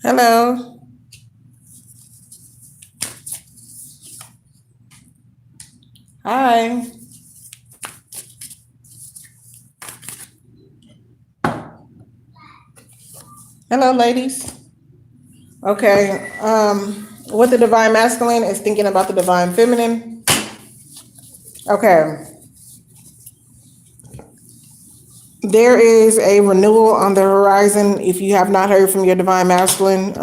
Hello. Hi. Hello, ladies. Okay. What the divine masculine is thinking about the divine feminine. Okay. There is a renewal on the horizon. If you have not heard from your divine masculine,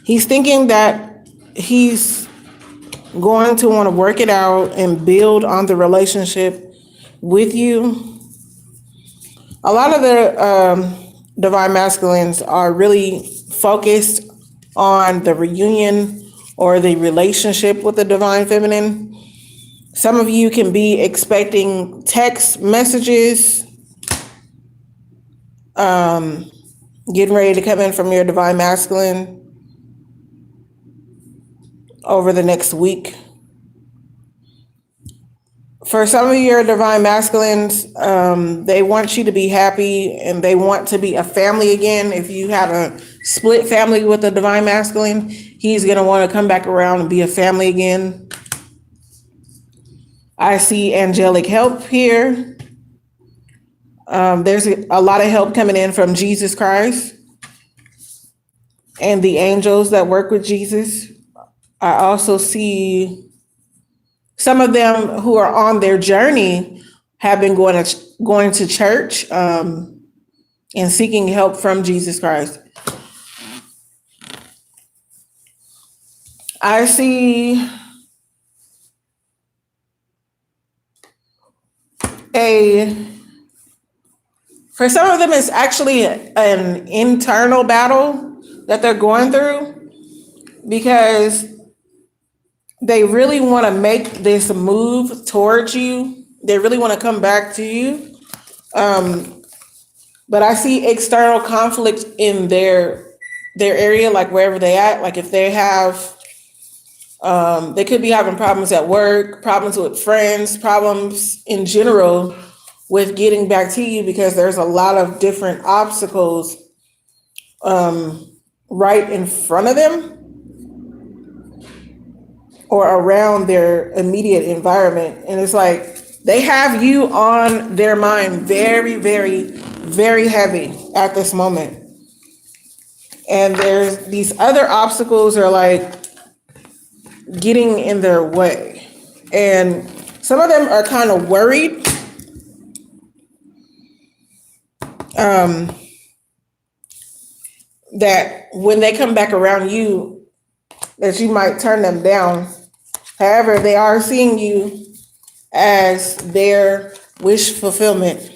he's thinking that he's going to want to work it out and build on the relationship with you. A lot of the divine masculines are really focused on the reunion or the relationship with the divine feminine. Some of you can be expecting text messages, getting ready to come in from your divine masculine over the next week. For some of your divine masculines, they want you to be happy and they want to be a family again. If you have a split family with a divine masculine, he's going to want to come back around and be a family again. I see angelic help here. There's a lot of help coming in from Jesus Christ and the angels that work with Jesus. I also see some of them who are on their journey have been going to church and seeking help from Jesus Christ. I see for some of them, it's actually an internal battle that they're going through because they really want to make this move towards you. They really want to come back to you. But I see external conflict in their area, like wherever they at. Like if they have, they could be having problems at work, problems with friends, problems in general with getting back to you because there's a lot of different obstacles right in front of them or around their immediate environment. And it's like they have you on their mind very, very, very heavy at this moment. And there's these other obstacles are like getting in their way. And some of them are kind of worried that when they come back around you, that you might turn them down. However, they are seeing you as their wish fulfillment.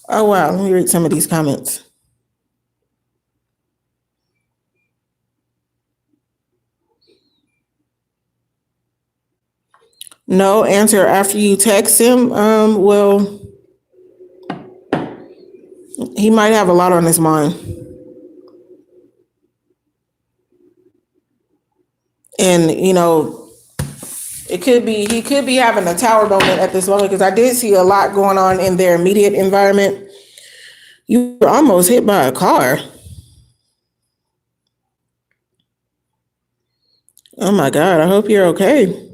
Oh, wow. Let me read some of these comments. No answer after you text him. Well, he might have a lot on his mind. And, he could be having a tower moment at this moment because I did see a lot going on in their immediate environment. You were almost hit by a car. Oh my God, I hope you're okay.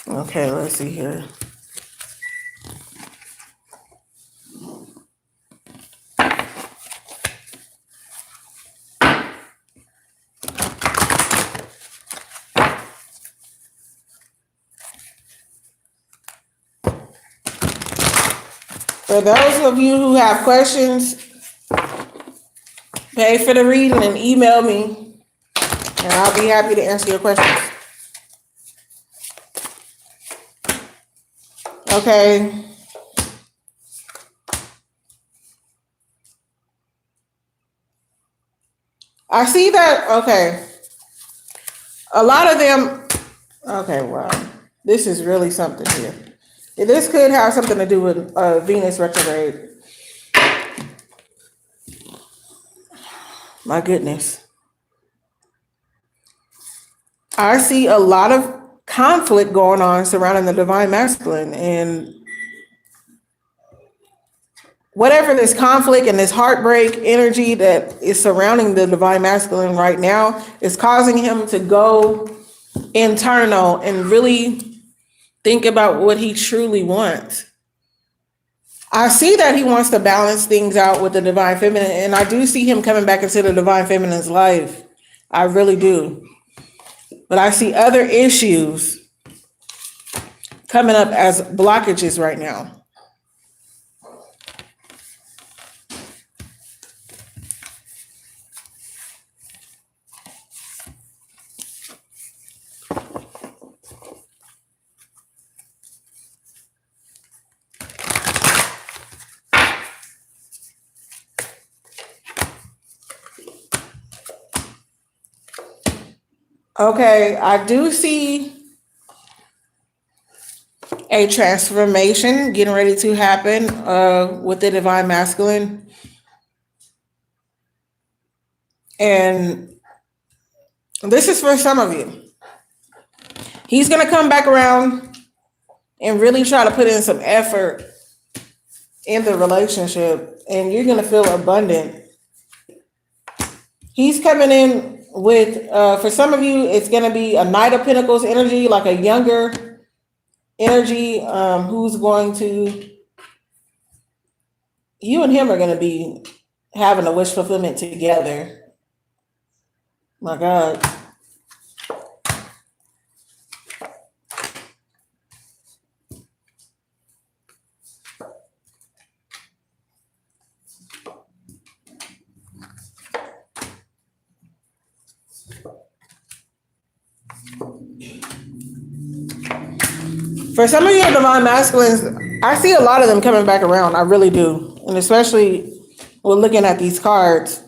Okay, let's see here. For those of you who have questions, pay for the reading and email me, and I'll be happy to answer your questions. Okay. I see that. Okay. A lot of them. Okay, wow. This is really something here. This could have something to do with Venus retrograde. My goodness. I see a lot of conflict going on surrounding the divine masculine, and whatever this conflict and this heartbreak energy that is surrounding the divine masculine right now is causing him to go internal and really think about what he truly wants. I see that he wants to balance things out with the divine feminine, and I do see him coming back into the divine feminine's life. I really do. But I see other issues coming up as blockages right now. Okay, I do see a transformation getting ready to happen with the divine masculine. And this is for some of you. He's going to come back around and really try to put in some effort in the relationship, and you're going to feel abundant. He's coming in with, for some of you, it's going to be a Knight of Pentacles energy, like a younger energy, who's going to, you and him are going to be having a wish fulfillment together. My God. For some of you divine masculines, I see a lot of them coming back around. I really do. And especially with looking at these cards.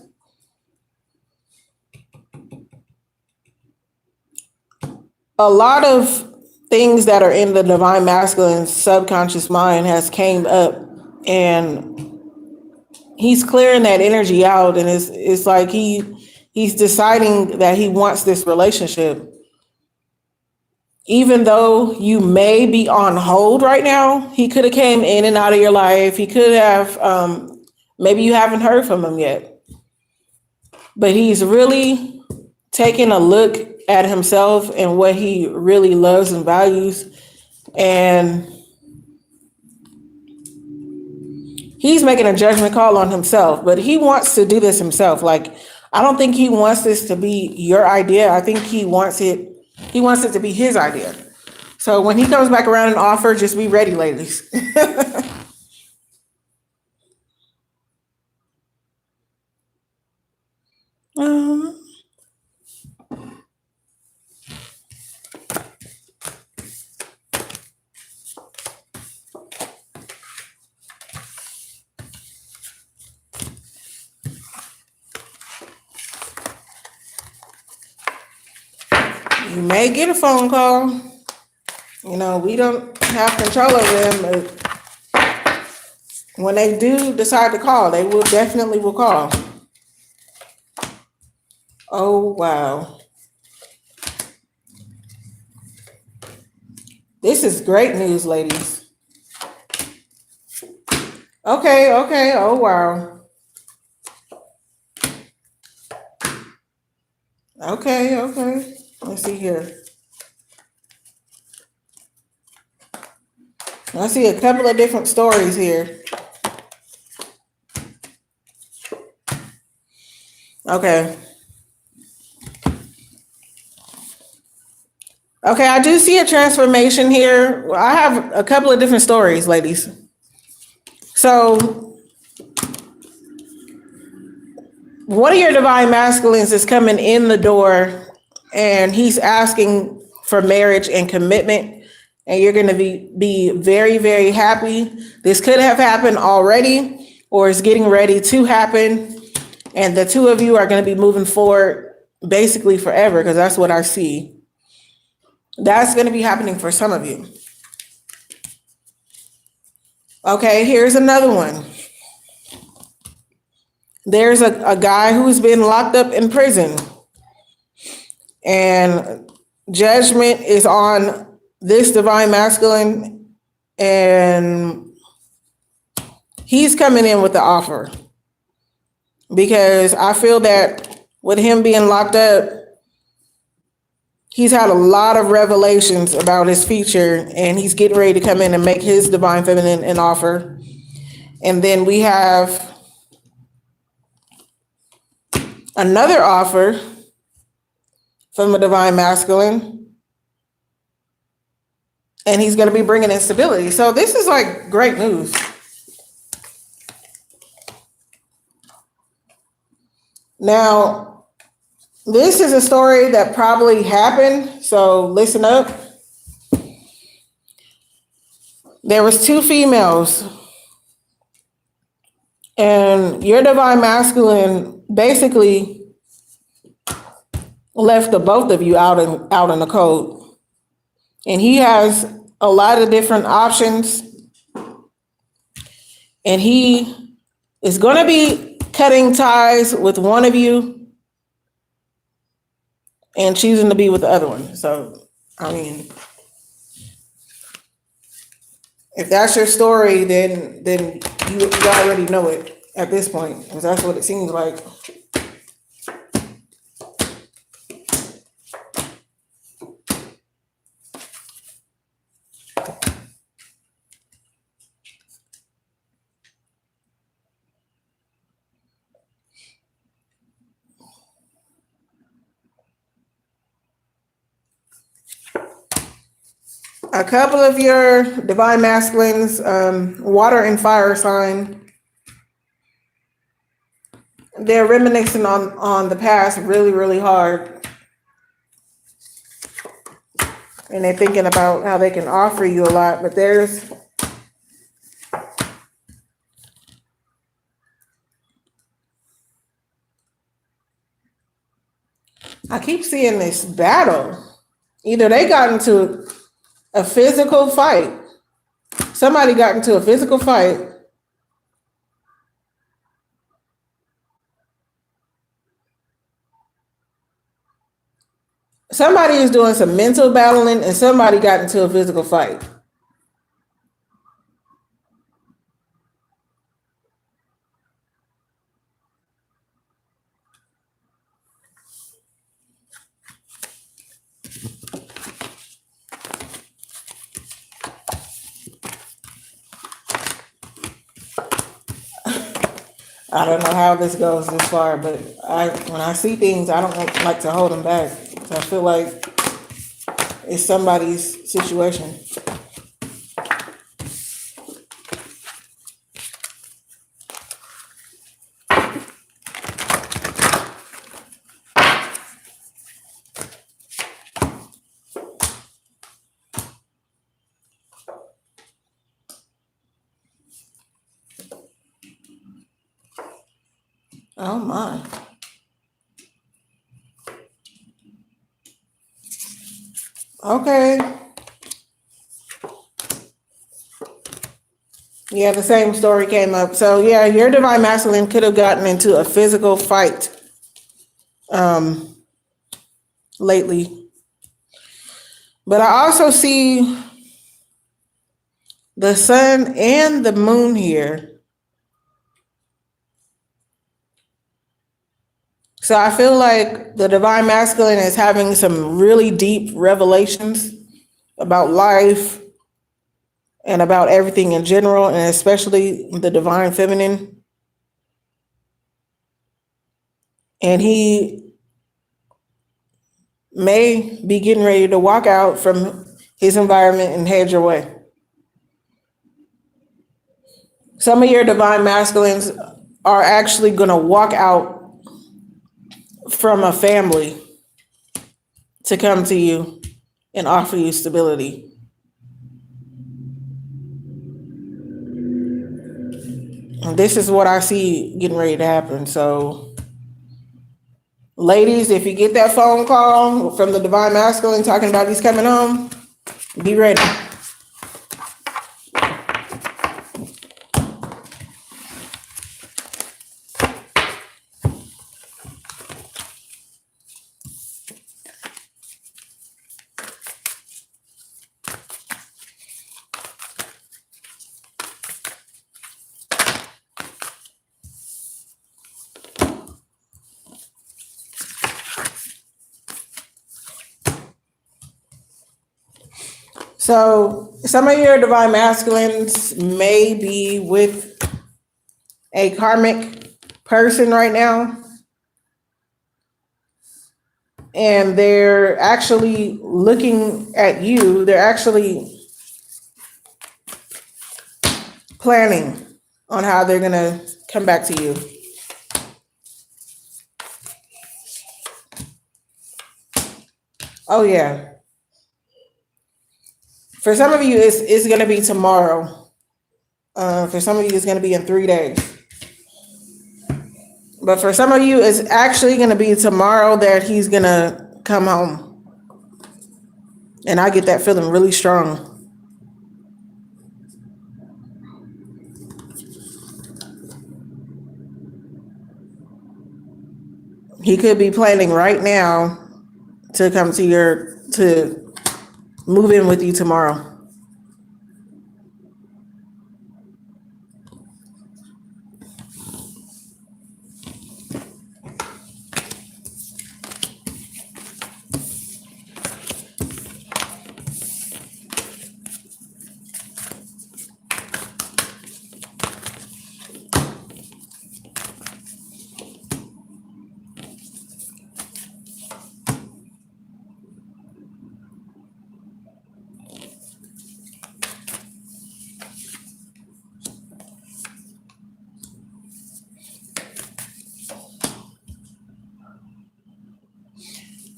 A lot of things that are in the divine masculine subconscious mind has came up, and he's clearing that energy out, and it's like he's deciding that he wants this relationship. Even though you may be on hold right now, he could have came in and out of your life. He could have, maybe you haven't heard from him yet, but he's really taking a look at himself and what he really loves and values. And he's making a judgment call on himself, but he wants to do this himself. Like, I don't think he wants this to be your idea. I think he wants it to be his idea. So when he comes back around and offer, just be ready, ladies. You may get a phone call. You know, we don't have control of them, but when they do decide to call, they will definitely call. Oh, wow. This is great news, ladies. Okay. Oh, wow. Okay. Let's see here. I see a couple of different stories here. Okay, I do see a transformation here. I have a couple of different stories, ladies. So one of your divine masculines is coming in the door, and he's asking for marriage and commitment, and you're going to be very, very happy. This could have happened already, or is getting ready to happen, and the two of you are going to be moving forward basically forever, because that's what I see. That's going to be happening for some of you. Okay, here's another one. There's a guy who's been locked up in prison, and judgment is on this divine masculine, and he's coming in with the offer because I feel that with him being locked up, he's had a lot of revelations about his future, and he's getting ready to come in and make his divine feminine an offer. And then we have another offer from a divine masculine, and he's going to be bringing in stability. So this is like great news. Now, this is a story that probably happened, so listen up. There was two females, and your divine masculine basically left the both of you out in the cold. And he has a lot of different options, and he is going to be cutting ties with one of you and choosing to be with the other one. So, I mean, if that's your story, then you already know it at this point, because that's what it seems like. A couple of your divine masculines, water and fire sign, they're reminiscing on the past really, really hard. And they're thinking about how they can offer you a lot, but I keep seeing this battle. Either they got into a physical fight. Somebody got into a physical fight. Somebody is doing some mental battling, and somebody got into a physical fight. I don't know how this goes this far, but when I see things, I don't like to hold them back. So I feel like it's somebody's situation. Oh my. Okay. Yeah, the same story came up. So yeah, your divine masculine could have gotten into a physical fight lately. But I also see the sun and the moon here. So I feel like the divine masculine is having some really deep revelations about life and about everything in general, and especially the divine feminine. And he may be getting ready to walk out from his environment and head your way. Some of your divine masculines are actually going to walk out from a family to come to you and offer you stability. And this is what I see getting ready to happen. So Ladies, if you get that phone call from the divine masculine talking about he's coming home, be ready. So some of your divine masculines may be with a karmic person right now, and they're actually looking at you. They're actually planning on how they're gonna come back to you. Oh yeah. For some of you, it's gonna be tomorrow. For some of you, it's gonna be in 3 days. But for some of you, it's actually gonna be tomorrow that he's gonna come home. And I get that feeling really strong. He could be planning right now to come to move in with you tomorrow.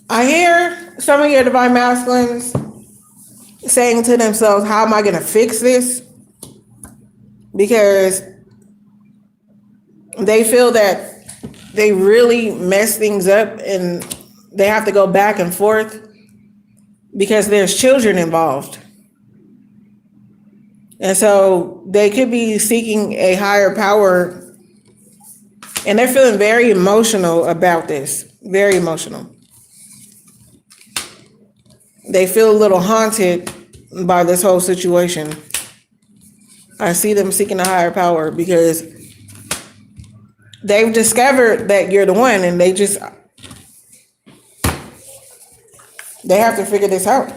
I hear some of your divine masculines saying to themselves, how am I going to fix this? Because they feel that they really mess things up and they have to go back and forth because there's children involved. And so they could be seeking a higher power, and they're feeling very emotional about this, very emotional. They feel a little haunted by this whole situation. I see them seeking a higher power because they've discovered that you're the one, and they have to figure this out.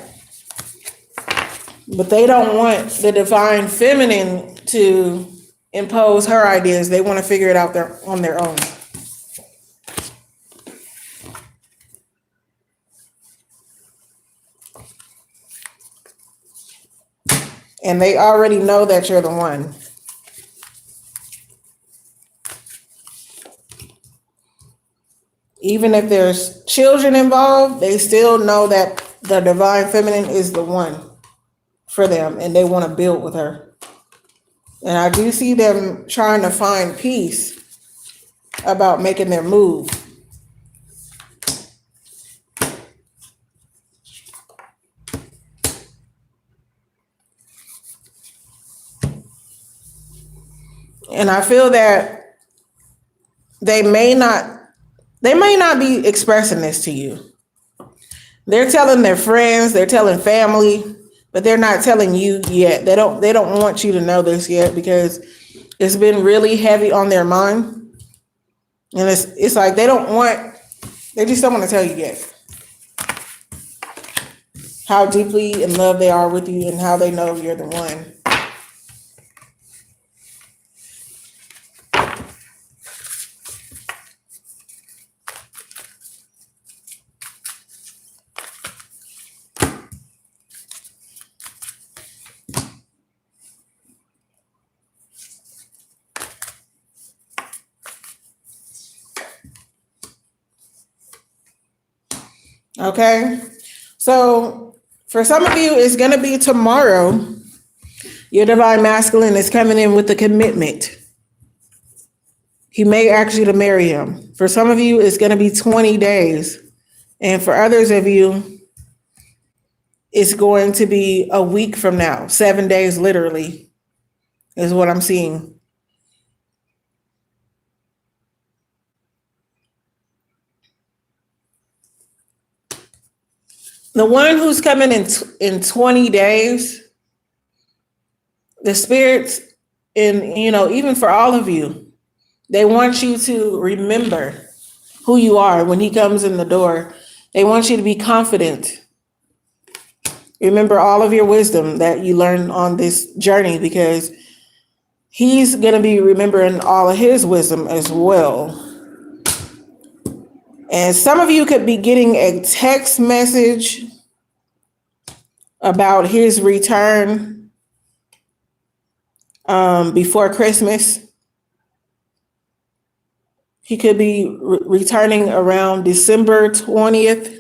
But they don't want the divine feminine to impose her ideas. They want to figure it out on their own. And they already know that you're the one. Even if there's children involved, they still know that the divine feminine is the one for them, and they want to build with her. And I do see them trying to find peace about making their move. And I feel that they may not be expressing this to you. They're telling their friends, they're telling family, but they're not telling you yet. They don't want you to know this yet because it's been really heavy on their mind. And it's like they just don't want to tell you yet how deeply in love they are with you and how they know you're the one. Okay, so for some of you, it's going to be tomorrow. Your divine masculine is coming in with a commitment. He may ask you to marry him. For some of you, it's going to be 20 days. And for others of you, it's going to be a week from now, 7 days literally, is what I'm seeing. The one who's coming in 20 days, the spirits, and even for all of you, they want you to remember who you are when he comes in the door. They want you to be confident. Remember all of your wisdom that you learned on this journey, because he's going to be remembering all of his wisdom as well. And some of you could be getting a text message about his return before Christmas. He could be returning around December 20th,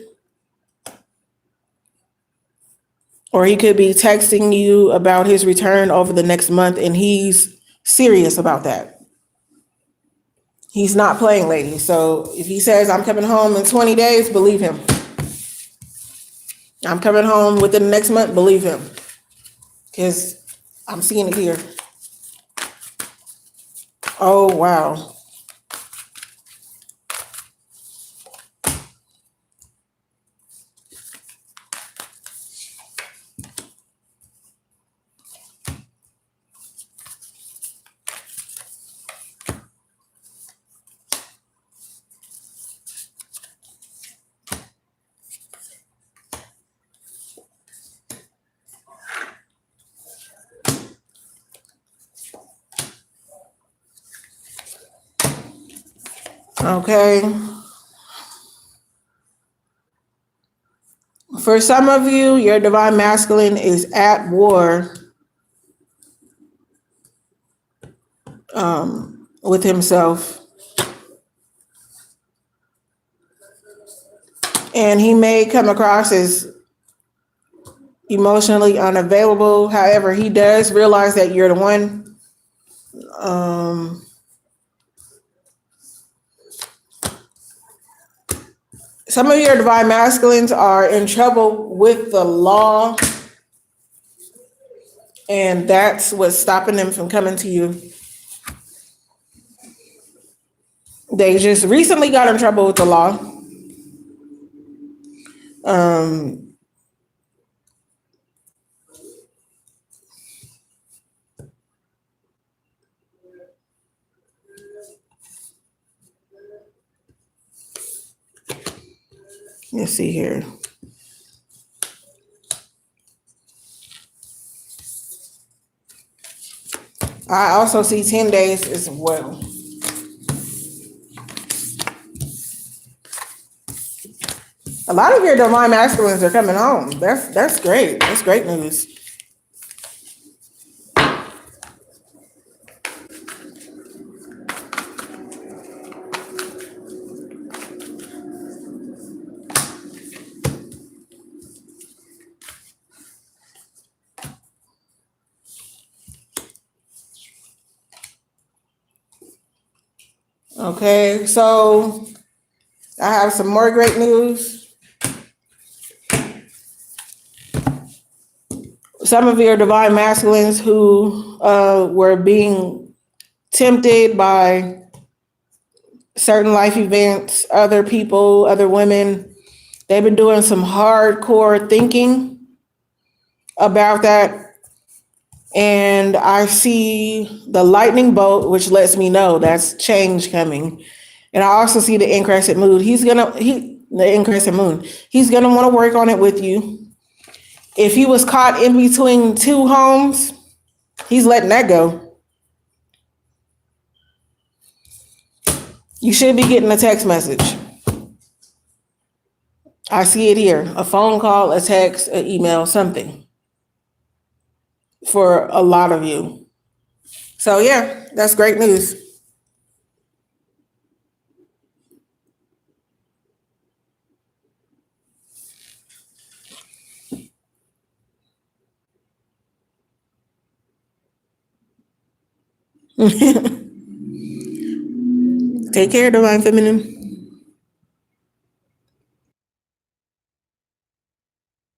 or he could be texting you about his return over the next month, and he's serious about that. He's not playing, ladies. So if he says, I'm coming home in 20 days, believe him. I'm coming home within the next month, believe him. Because I'm seeing it here. Oh, wow. Okay. For some of you, your divine masculine is at war with himself. And he may come across as emotionally unavailable. However, he does realize that you're the one. Some of your divine masculines are in trouble with the law, and that's what's stopping them from coming to you. They just recently got in trouble with the law. Let's see here. I also see 10 days as well. A lot of your divine masculines are coming home. That's great. That's great news. Okay, so I have some more great news. Some of your divine masculines who were being tempted by certain life events, other people, other women, they've been doing some hardcore thinking about that. And I see the lightning bolt, which lets me know that's change coming. And I also see the increscent moon. The increscent moon. He's gonna want to work on it with you. If he was caught in between two homes, he's letting that go. You should be getting a text message. I see it here. A phone call, a text, an email, something. For a lot of you. So yeah, that's great news. Take care, Divine Feminine.